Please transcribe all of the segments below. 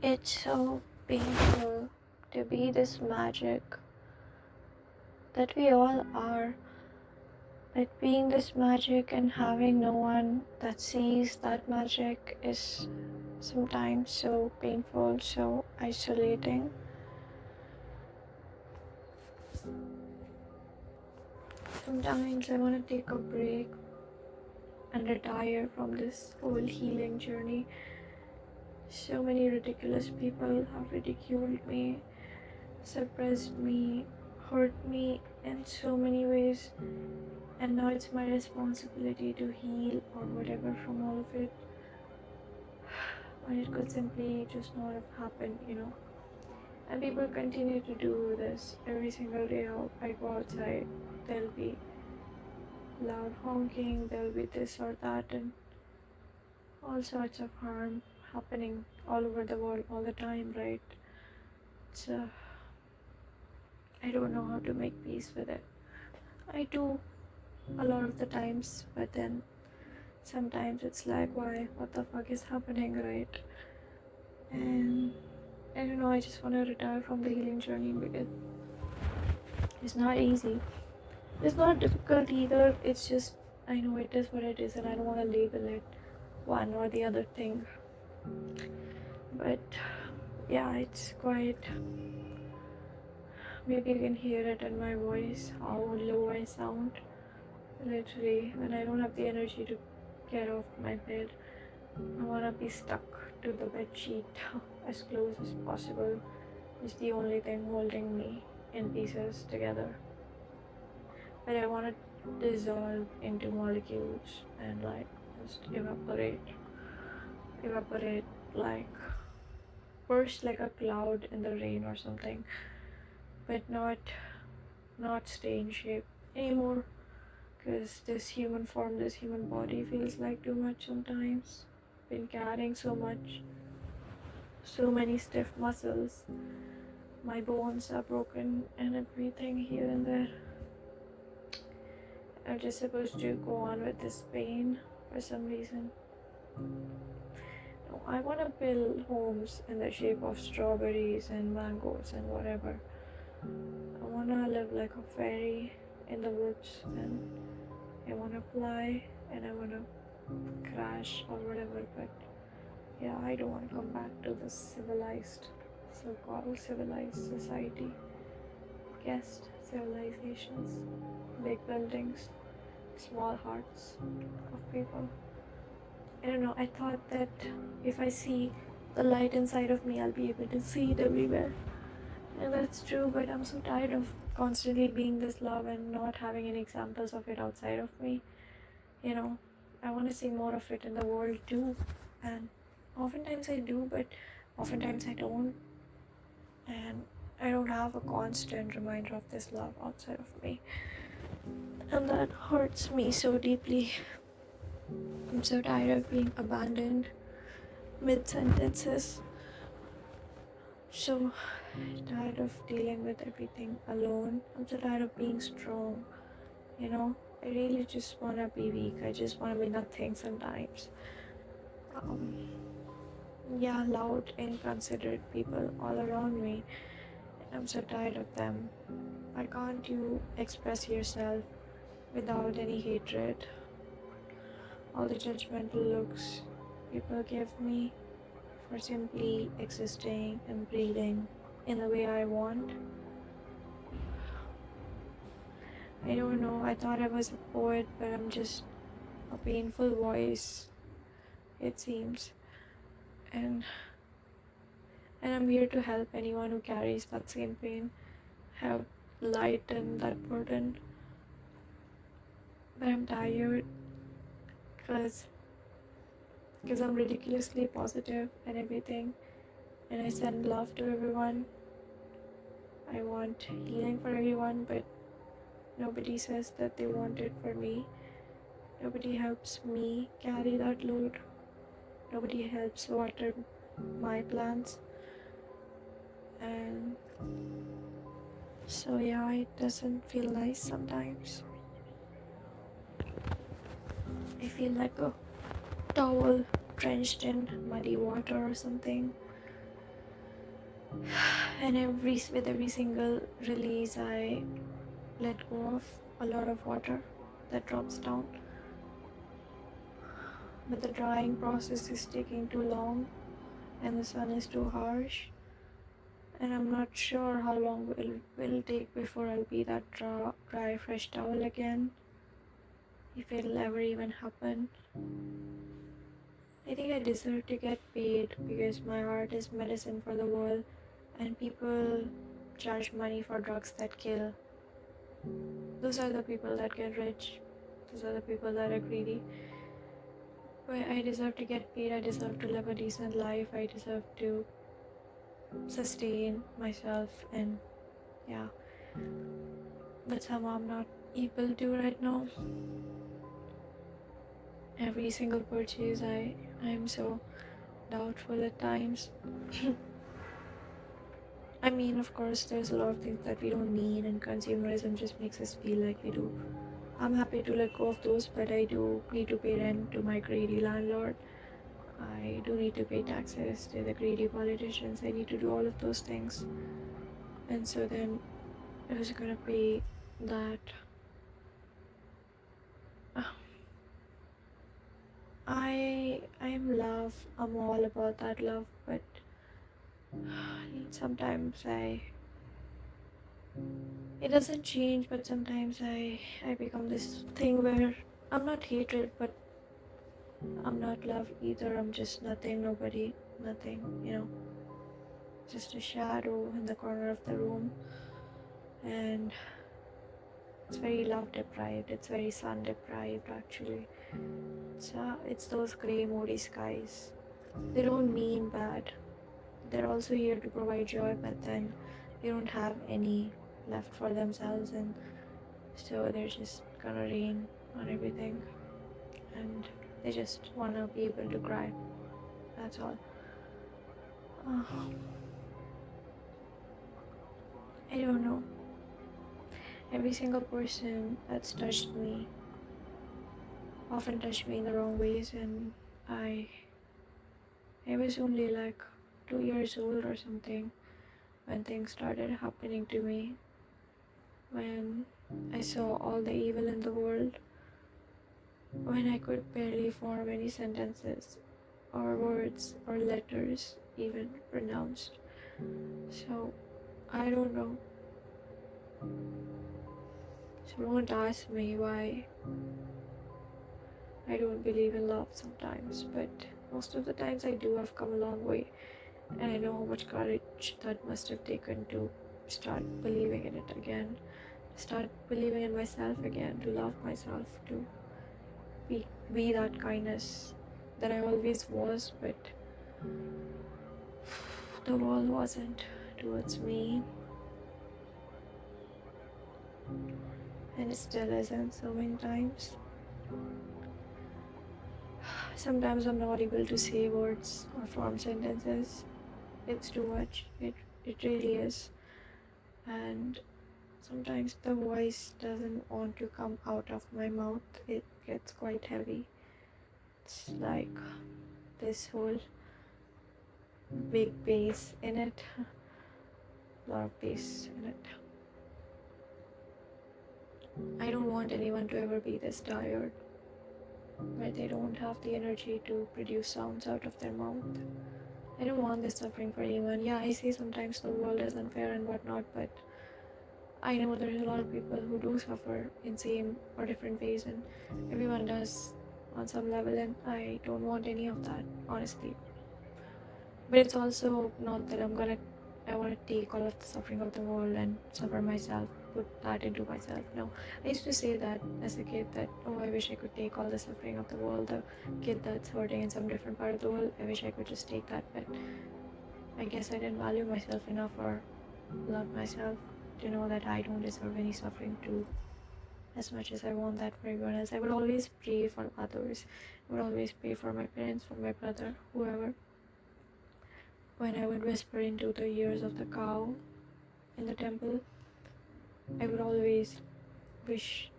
It's so painful to be this magic that we all are, but being this magic and having no one that sees that magic is sometimes so painful, so isolating. Sometimes I want to take a break and retire from this whole healing journey. So many ridiculous people have ridiculed me, suppressed me, hurt me in so many ways, and now it's my responsibility to heal or whatever from all of it. But it could simply just not have happened. And people continue to do this every single day. I go outside, there'll be loud honking, there'll be this or that, and all sorts of harm happening all over the world all the time, right? So I don't know how to make peace with it. I do a lot of the times, but then sometimes it's like, why? What the fuck is happening, right? And I don't know, I just want to retire from the healing journey because it's not easy. It's not difficult either. It's just, I know it is what it is, and I don't want to label it one or the other thing. But yeah, it's quite. Maybe you can hear it in my voice how low I sound. Literally, when I don't have the energy to get off my bed, I want to be stuck to the bed sheet as close as possible. It's the only thing holding me in pieces together. But I want to dissolve into molecules and like just evaporate, like burst like a cloud in the rain or something, but not stay in shape anymore. Because this human form, this human body feels like too much sometimes. Been carrying so much, so many stiff muscles. My bones are broken and everything here and there. I'm just supposed to go on with this pain for some reason. No, I want to build homes in the shape of strawberries and mangoes and whatever. I want to live like a fairy in the woods, and I want to fly and I want to crash or whatever, but yeah, I don't want to come back to this civilized, so-called civilized society. Guest civilizations, big buildings, small hearts of people. I don't know, I thought that if I see the light inside of me, I'll be able to see it everywhere. And that's true, but I'm so tired of constantly being this love and not having any examples of it outside of me. I want to see more of it in the world too. And oftentimes I do, but oftentimes I don't. And I don't have a constant reminder of this love outside of me. And that hurts me so deeply. I'm so tired of being abandoned mid sentences. So tired of dealing with everything alone. I'm so tired of being strong. I really just want to be weak. I just want to be nothing sometimes. Yeah, loud, inconsiderate people all around me. I'm so tired of them. Why can't you express yourself without any hatred? All the judgmental looks people give me for simply existing and breathing in the way I want. I don't know, I thought I was a poet, but I'm just a painful voice, it seems. And I'm here to help anyone who carries that same pain, help lighten that burden. But I'm tired because I'm ridiculously positive and everything, and I send love to everyone. I want healing for everyone, but nobody says that they want it for me. Nobody helps me carry that load. Nobody helps water my plants. And so yeah, it doesn't feel nice sometimes. I feel like a towel drenched in muddy water or something. And with every single release, I let go of a lot of water that drops down. But the drying process is taking too long, and the sun is too harsh. And I'm not sure how long it will take before I'll be that dry, fresh towel again, if it'll ever even happen. I think I deserve to get paid because my art is medicine for the world, and people charge money for drugs that kill. Those are the people that get rich. Those are the people that are greedy. But I deserve to get paid. I deserve to live a decent life. I deserve to sustain myself, and yeah. But somehow I'm not able to right now. Every single purchase, I'm so doubtful at times. I mean, of course, there's a lot of things that we don't need, and consumerism just makes us feel like we do. I'm happy to let go of those, but I do need to pay rent to my greedy landlord. I do need to pay taxes to the greedy politicians. I need to do all of those things. And so then I was gonna pay that. Uh, I'm love. I'm all about that love, but sometimes it doesn't change, but sometimes I become this thing where I'm not hatred, but I'm not love either. I'm just nothing, nobody, nothing. Just a shadow in the corner of the room. And it's very love deprived, it's very sun deprived actually. It's those grey moody skies. They don't mean bad. They're also here to provide joy, but then they don't have any left for themselves, and so they're just gonna rain on everything, and they just wanna be able to cry. That's all. uh, I don't know. Every single person that's touched me often touched me in the wrong ways, and I I was only like 2 years old or something when things started happening to me, when I saw all the evil in the world, when I could barely form any sentences or words or letters even pronounced. So I don't know. So don't ask me why I don't believe in love sometimes, but most of the times I do. Have come a long way, and I know how much courage that must have taken to start believing in it again, start believing in myself again, to love myself, to be that kindness that I always was, but the world wasn't towards me, and it still isn't so many times. Sometimes I'm not able to say words or form sentences. It's too much. It really is. And sometimes the voice doesn't want to come out of my mouth. It gets quite heavy. It's like this whole big bass in it. A lot of bass in it. I don't want anyone to ever be this tired, where they don't have the energy to produce sounds out of their mouth. I don't want this suffering for anyone. Yeah, I say sometimes the world is unfair and whatnot, but I know there's a lot of people who do suffer in same or different ways, and everyone does on some level, and I don't want any of that, honestly. But it's also not that I want to take all of the suffering of the world and suffer myself, put that into myself. No, I used to say that as a kid, that, oh, I wish I could take all the suffering of the world. The kid that's hurting in some different part of the world, I wish I could just take that. But I guess I didn't value myself enough or love myself to know that I don't deserve any suffering too, as much as I want that for everyone else. I would always pray for others. I would always pray for my parents, for my brother, whoever. When I would whisper into the ears of the cow in the temple, I would always wish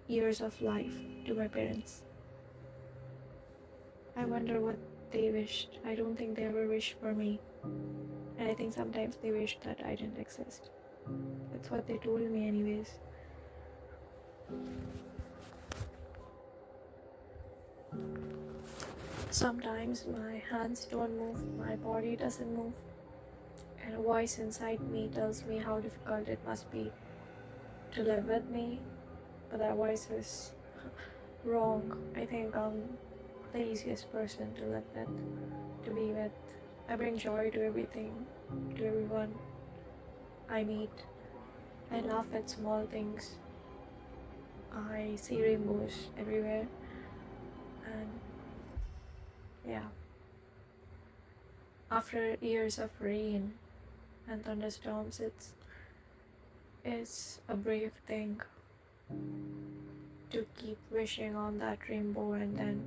years of life to my parents. I wonder what they wished. I don't think they ever wished for me. And I think sometimes they wish that I didn't exist. That's what they told me anyways. Sometimes my hands don't move, my body doesn't move, and a voice inside me tells me how difficult it must be to live with me. But that voice is wrong. I think I'm the easiest person to live with, to be with. I bring joy to everything, to everyone I meet. I laugh at small things. I see rainbows everywhere. And yeah, after years of rain and thunderstorms, it's a brave thing to keep wishing on that rainbow and then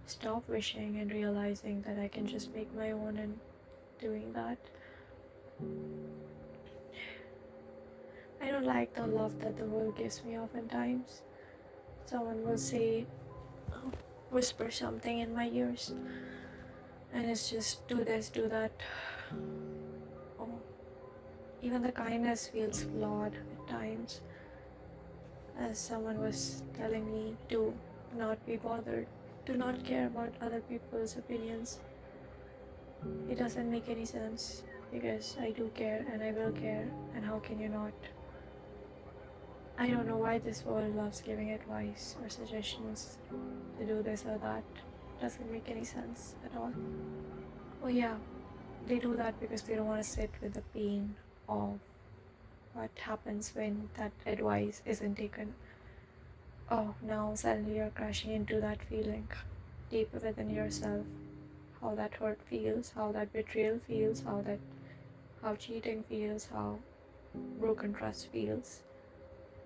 stop wishing and realizing that I can just make my own and doing that. I don't like the love that the world gives me oftentimes. Someone will say, whisper something in my ears, and it's just do this, do that. Oh, even the kindness feels flawed at times, as someone was telling me to not be bothered, to not care about other people's opinions. It doesn't make any sense because I do care and I will care, and how can you not? I don't know why this world loves giving advice or suggestions to do this or that. Doesn't make any sense at all. Oh, yeah, they do that because they don't want to sit with the pain of what happens when that advice isn't taken. Oh, now suddenly you're crashing into that feeling deep within yourself. How that hurt feels, how that betrayal feels, how cheating feels, how broken trust feels.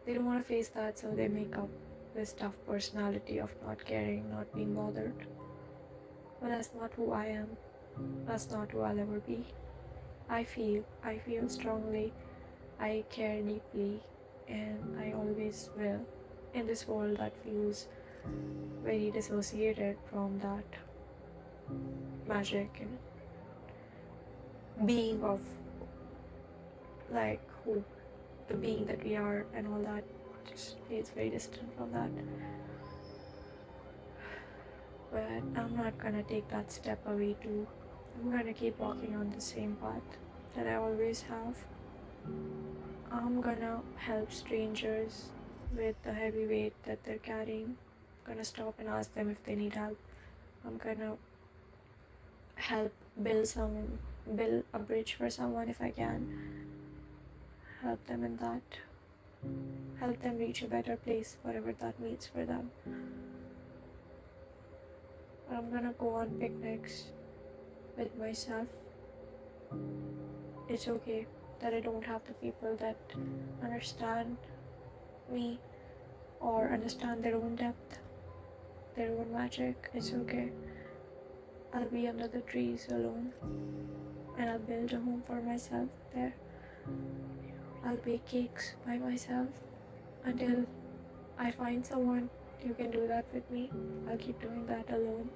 They don't want to face that, so they make up this tough personality of not caring, not being bothered. But that's not who I am. That's not who I'll ever be. I feel strongly, I care deeply, and I always will. In this world that feels very dissociated from that magic and being of like who the being that we are and all that just feels very distant from that. But I'm not gonna take that step away too. I'm gonna keep walking on the same path that I always have. I'm gonna help strangers with the heavy weight that they're carrying. I'm gonna stop and ask them if they need help. I'm gonna help build a bridge for someone if I can. Help them in that. Help them reach a better place, whatever that means for them. I'm gonna go on picnics with myself. It's okay that I don't have the people that understand me or understand their own depth, their own magic. It's okay. I'll be under the trees alone and I'll build a home for myself there. I'll bake cakes by myself until I find someone who can do that with me. I'll keep doing that alone.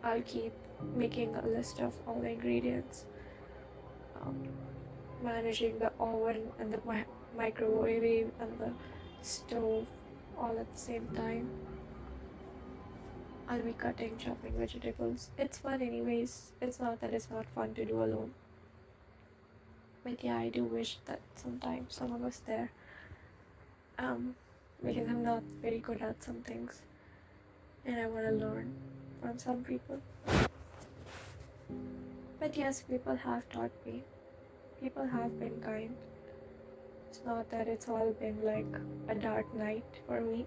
I'll keep making a list of all the ingredients, um, managing the oven and the microwave and the stove all at the same time. I'll be cutting, chopping vegetables. It's fun anyways. It's not that it's not fun to do alone. But yeah, I do wish that sometimes someone was there. Um, because I'm not very good at some things and I want to learn from some people. But yes, people have taught me. People have been kind. It's not that it's all been like a dark night for me.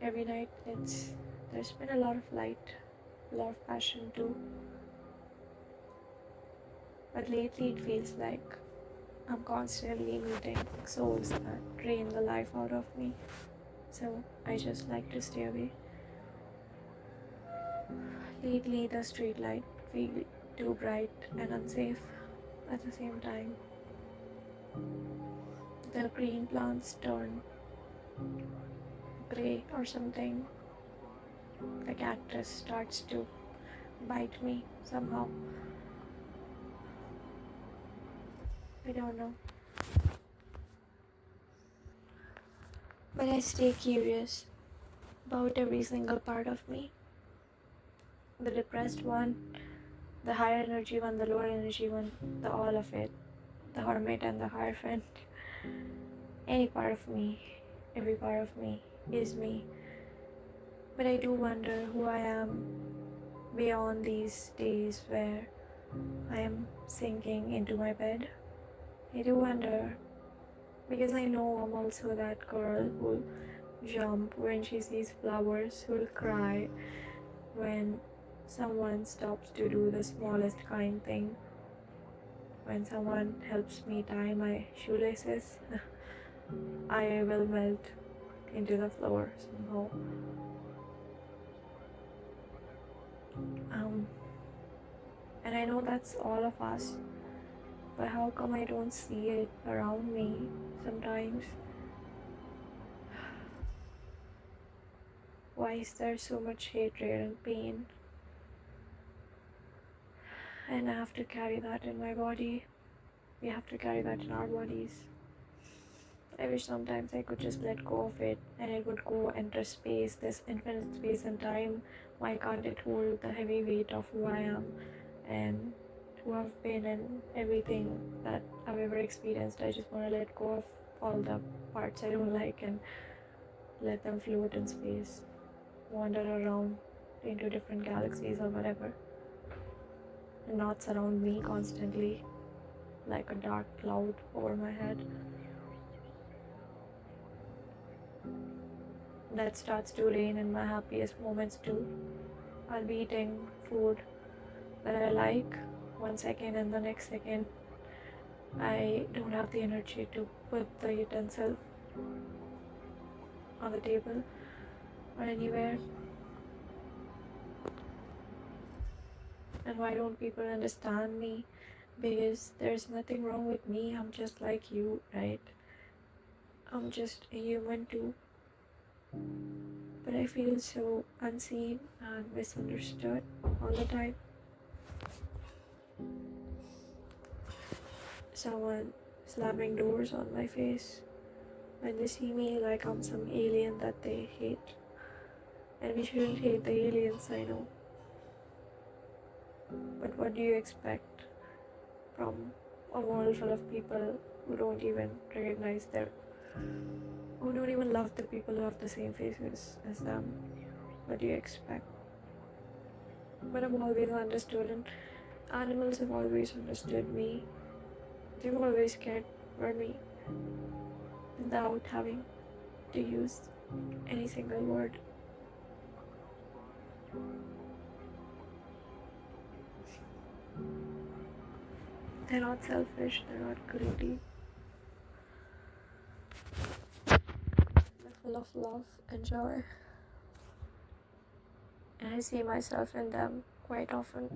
Every night there's been a lot of light, a lot of passion too. But lately it feels like I'm constantly meeting souls that drain the life out of me. So I just like to stay away. Lately the street light feel too bright and unsafe at the same time. The green plants turn grey or something. The cactus starts to bite me somehow. I don't know. But I stay curious about every single part of me. The depressed one, the higher energy one, the lower energy one, the all of it. The hermit and the hierophant. Any part of me, every part of me is me. But I do wonder who I am beyond these days where I am sinking into my bed. I do wonder because I know I'm also that girl who'll jump when she sees flowers, who'll cry when someone stops to do the smallest kind thing, when someone helps me tie my shoelaces. I will melt into the floor somehow. Um, and I know that's all of us, but how come I don't see it around me sometimes? Why is there so much hatred and pain? And I have to carry that in my body. We have to carry that in our bodies. I wish sometimes I could just let go of it and it would go enter space, this infinite space and time. Why can't it hold the heavy weight of who I am and who I've been and everything that I've ever experienced? I just want to let go of all the parts I don't like and let them float in space, wander around into different galaxies or whatever, and not surround me constantly like a dark cloud over my head that starts to rain in my happiest moments too. I'll be eating food that I like one second, and the next second I don't have the energy to put the utensil on the table or anywhere. And why don't people understand me? Because there's nothing wrong with me. I'm just like you, right? I'm just a human too. But I feel so unseen and misunderstood all the time. Someone slamming doors on my face when they see me like I'm some alien that they hate. And we shouldn't hate the aliens, I know. But what do you expect from a world full of people who don't even recognize who don't even love the people who have the same faces as them? What do you expect? But I've always understood, and animals have always understood me. They've always cared for me without having to use any single word. They're not selfish, they're not greedy. They're full of love and joy. And I see myself in them quite often.